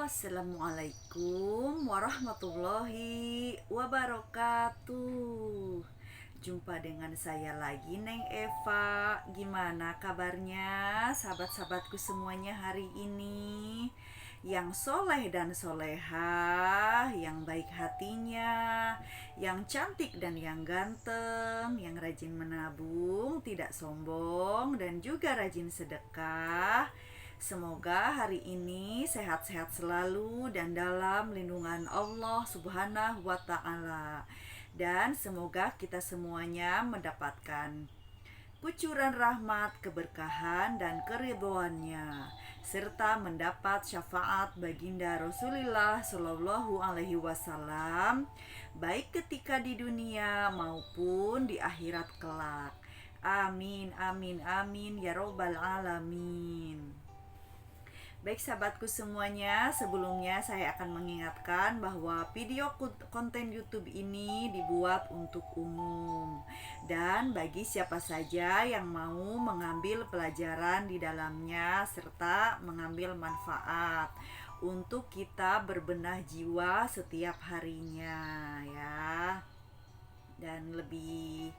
Assalamualaikum warahmatullahi wabarakatuh. Jumpa dengan saya lagi, Neng Eva. Gimana kabarnya sahabat-sahabatku semuanya hari ini? Yang soleh dan soleha, yang baik hatinya, yang cantik dan yang ganteng, yang rajin menabung, tidak sombong, dan juga rajin sedekah. Semoga hari ini sehat-sehat selalu dan dalam lindungan Allah Subhanahu wa Ta'ala, dan semoga kita semuanya mendapatkan kucuran rahmat, keberkahan, dan keridhoannya, serta mendapat syafaat baginda Rasulullah Shallallahu Alaihi Wasallam, baik ketika di dunia maupun di akhirat kelak. Amin, amin, amin, ya robbal alamin. Baik sahabatku semuanya, sebelumnya saya akan mengingatkan bahwa video konten YouTube ini dibuat untuk umum dan bagi siapa saja yang mau mengambil pelajaran di dalamnya serta mengambil manfaat untuk kita berbenah jiwa setiap harinya ya. Dan lebih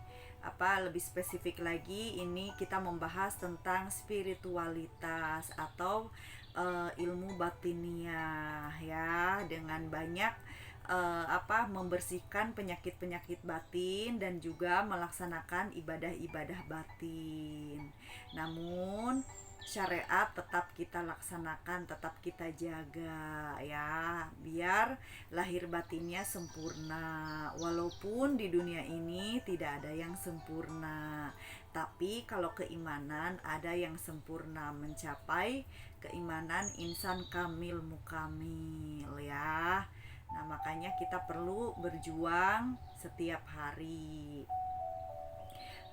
spesifik lagi, ini kita membahas tentang spiritualitas atau ilmu batiniah ya, dengan banyak membersihkan penyakit-penyakit batin dan juga melaksanakan ibadah-ibadah batin. Namun syariat tetap kita laksanakan, tetap kita jaga ya, biar lahir batinnya sempurna. Walaupun di dunia ini tidak ada yang sempurna, tapi kalau keimanan ada yang sempurna, mencapai keimanan insan kamil mukamil ya. Nah, makanya kita perlu berjuang setiap hari.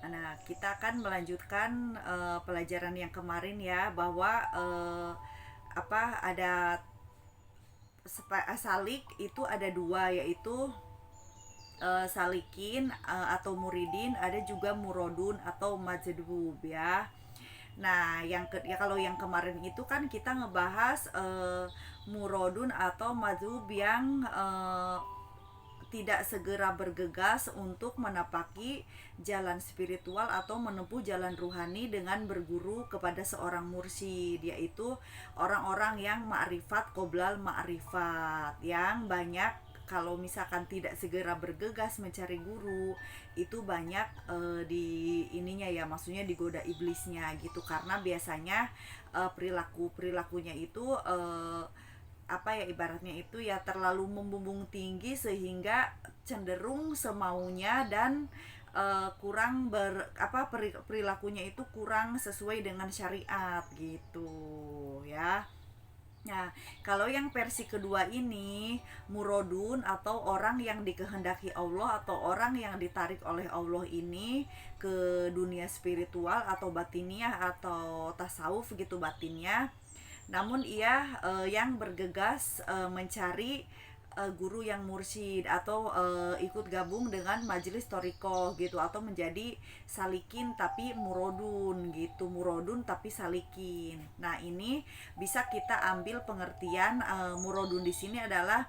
Nah, kita akan melanjutkan pelajaran yang kemarin ya, bahwa ada salik itu ada dua, yaitu salikin atau muridin, ada juga murodun atau majdub ya. Nah, kalau yang kemarin itu kan kita ngebahas murodun atau majdub yang tidak segera bergegas untuk menapaki jalan spiritual atau menempuh jalan ruhani dengan berguru kepada seorang mursyid, yaitu orang-orang yang ma'rifat qoblal ma'rifat, yang banyak kalau misalkan tidak segera bergegas mencari guru itu banyak di ininya ya, maksudnya digoda iblisnya gitu, karena biasanya perilakunya itu ibaratnya itu ya terlalu membumbung tinggi sehingga cenderung semaunya dan kurang perilakunya itu kurang sesuai dengan syariat gitu ya. Nah, kalau yang versi kedua ini, murodun atau orang yang dikehendaki Allah atau orang yang ditarik oleh Allah ini ke dunia spiritual atau batiniah atau tasawuf gitu batinnya. Namun ia yang bergegas mencari guru yang mursyid atau ikut gabung dengan majelis toriko gitu, atau menjadi salikin tapi murodun gitu, murodun tapi salikin. Nah, ini bisa kita ambil pengertian murodun di sini adalah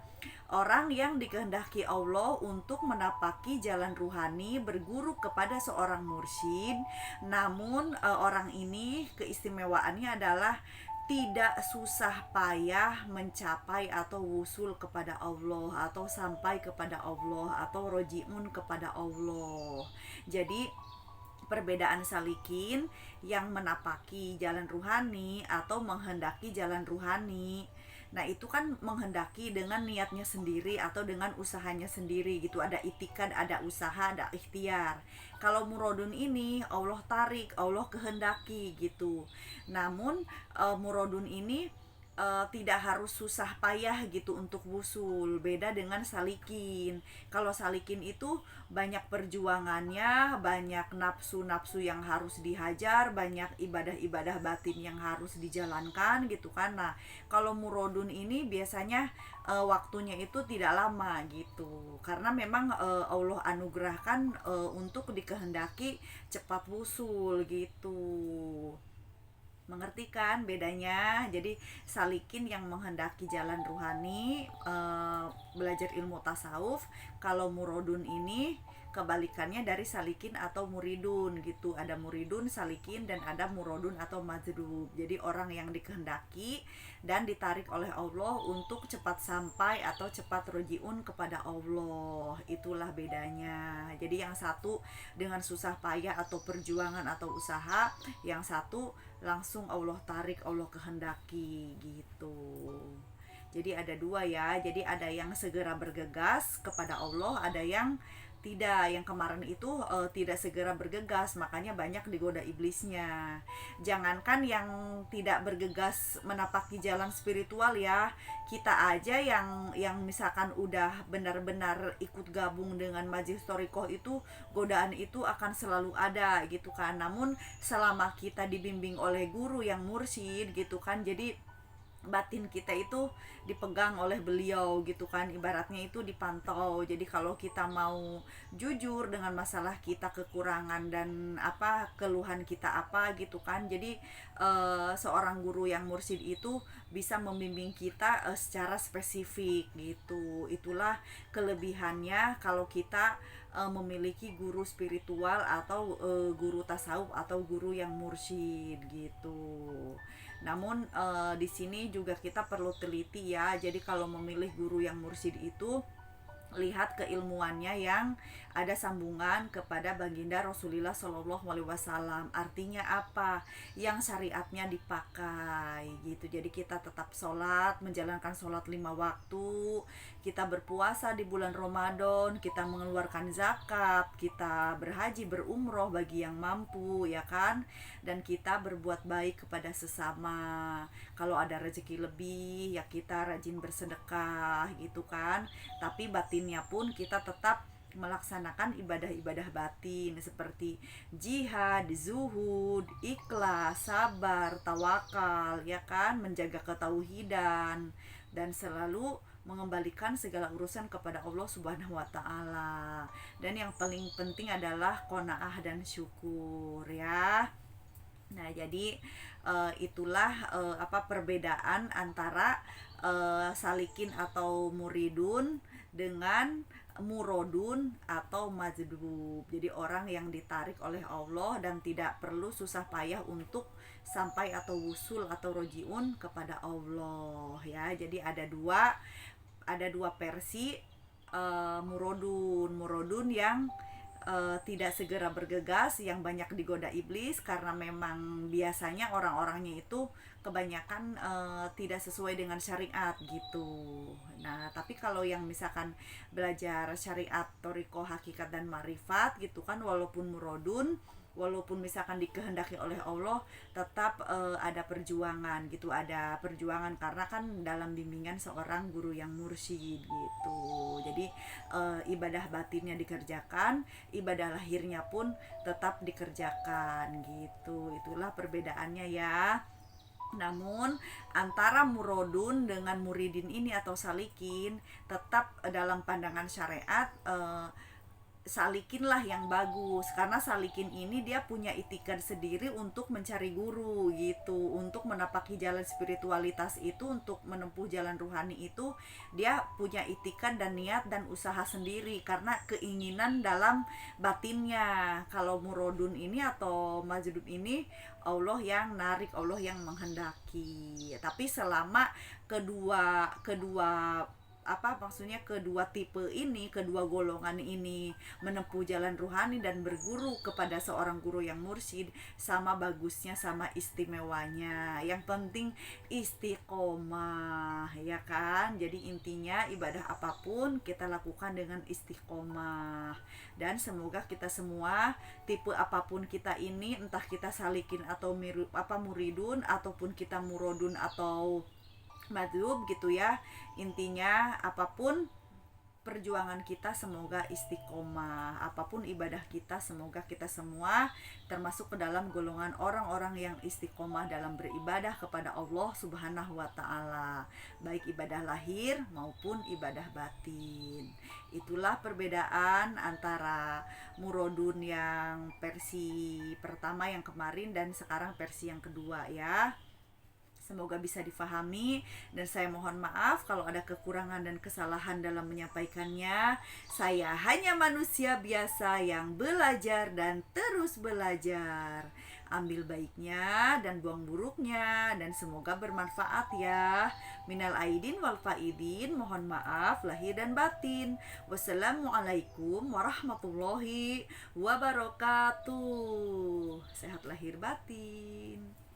orang yang dikehendaki Allah untuk menapaki jalan ruhani, berguru kepada seorang mursyid. Namun orang ini keistimewaannya adalah tidak susah payah mencapai atau wusul kepada Allah atau sampai kepada Allah atau rojiun kepada Allah. Jadi perbedaan salikin yang menapaki jalan ruhani atau menghendaki jalan ruhani, nah itu kan menghendaki dengan niatnya sendiri atau dengan usahanya sendiri gitu, ada itikad, ada usaha, ada ikhtiar. Kalau murodun ini Allah tarik, Allah kehendaki gitu. Namun murodun ini tidak harus susah payah gitu untuk wusul, beda dengan salikin. Kalau salikin itu banyak perjuangannya, banyak nafsu-nafsu yang harus dihajar, banyak ibadah-ibadah batin yang harus dijalankan gitu kan. Nah, kalau murodun ini biasanya waktunya itu tidak lama gitu, karena memang Allah anugerahkan untuk dikehendaki cepat wusul gitu. Mengerti kan bedanya? Jadi salikin yang menghendaki jalan ruhani, belajar ilmu tasawuf. Kalau murodun ini kebalikannya dari salikin atau muridun gitu. Ada muridun, salikin, dan ada murodun atau majrub. Jadi orang yang dikehendaki dan ditarik oleh Allah untuk cepat sampai atau cepat rojiun kepada Allah. Itulah bedanya. Jadi yang satu dengan susah payah atau perjuangan atau usaha, yang satu langsung Allah tarik, Allah kehendaki gitu. Jadi ada dua ya. Jadi ada yang segera bergegas kepada Allah, ada yang tidak. Yang kemarin itu tidak segera bergegas, makanya banyak digoda iblisnya. Jangankan yang tidak bergegas menapaki jalan spiritual ya, kita aja yang misalkan udah benar-benar ikut gabung dengan Majelis Thorikoh itu, godaan itu akan selalu ada gitu kan. Namun selama kita dibimbing oleh guru yang mursyid gitu kan, jadi batin kita itu dipegang oleh beliau gitu kan, ibaratnya itu dipantau. Jadi kalau kita mau jujur dengan masalah kita, kekurangan dan apa keluhan kita apa gitu kan, jadi seorang guru yang mursyid itu bisa membimbing kita secara spesifik gitu. Itulah kelebihannya kalau kita memiliki guru spiritual atau guru tasawuf atau guru yang mursyid gitu. Namun di sini juga kita perlu teliti ya. Jadi kalau memilih guru yang mursyid itu, lihat keilmuannya yang ada sambungan kepada baginda Rasulullah Shallallahu Alaihi Wasallam. Artinya apa? Yang syariatnya dipakai gitu. Jadi kita tetap sholat, menjalankan sholat 5 waktu, kita berpuasa di bulan Ramadan, kita mengeluarkan zakat, kita berhaji, berumroh bagi yang mampu ya kan, dan kita berbuat baik kepada sesama. Kalau ada rezeki lebih ya kita rajin bersedekah gitu kan. Tapi batinnya pun kita tetap melaksanakan ibadah-ibadah batin seperti jihad, zuhud, ikhlas, sabar, tawakal ya kan, menjaga ketauhidan dan selalu mengembalikan segala urusan kepada Allah Subhanahu wa taala. Dan yang paling penting adalah qanaah dan syukur ya. Nah, jadi itulah perbedaan antara salikin atau muridun dengan murodun atau majdub. Jadi orang yang ditarik oleh Allah dan tidak perlu susah payah untuk sampai atau wusul atau rojiun kepada Allah ya. Jadi ada dua versi murodun yang tidak segera bergegas, yang banyak digoda iblis karena memang biasanya orang-orangnya itu kebanyakan tidak sesuai dengan syariat gitu. Nah, tapi kalau yang misalkan belajar syariat, toriko, hakikat dan marifat gitu kan, walaupun murodun, walaupun misalkan dikehendaki oleh Allah, tetap ada perjuangan gitu, ada perjuangan karena kan dalam bimbingan seorang guru yang mursyid gitu. Jadi ibadah batinnya dikerjakan, ibadah lahirnya pun tetap dikerjakan gitu. Itulah perbedaannya ya. Namun antara murodun dengan muridin ini atau salikin, tetap dalam pandangan syariat salikinlah yang bagus, karena salikin ini dia punya itikan sendiri untuk mencari guru gitu, untuk menapaki jalan spiritualitas itu, untuk menempuh jalan ruhani itu dia punya itikan dan niat dan usaha sendiri karena keinginan dalam batinnya. Kalau murodun ini atau majdub ini Allah yang narik, Allah yang menghendaki. Tapi selama kedua kedua tipe ini, kedua golongan ini menempuh jalan ruhani dan berguru kepada seorang guru yang mursyid, sama bagusnya, sama istimewanya. Yang penting istiqomah ya kan. Jadi intinya ibadah apapun kita lakukan dengan istiqomah. Dan semoga kita semua, tipe apapun kita ini, entah kita salikin atau muridun, ataupun kita murodun atau madhub gitu ya, intinya apapun perjuangan kita semoga istiqomah. Apapun ibadah kita, semoga kita semua termasuk ke dalam golongan orang-orang yang istiqomah dalam beribadah kepada Allah Subhanahu wa taala, baik ibadah lahir maupun ibadah batin. Itulah perbedaan antara Murodun yang versi pertama yang kemarin dan sekarang versi yang kedua ya. Semoga bisa difahami dan saya mohon maaf kalau ada kekurangan dan kesalahan dalam menyampaikannya. Saya hanya manusia biasa yang belajar dan terus belajar. Ambil baiknya dan buang buruknya dan semoga bermanfaat ya. Minal aidin wal faidin, mohon maaf lahir dan batin. Wassalamualaikum warahmatullahi wabarakatuh. Sehat lahir batin.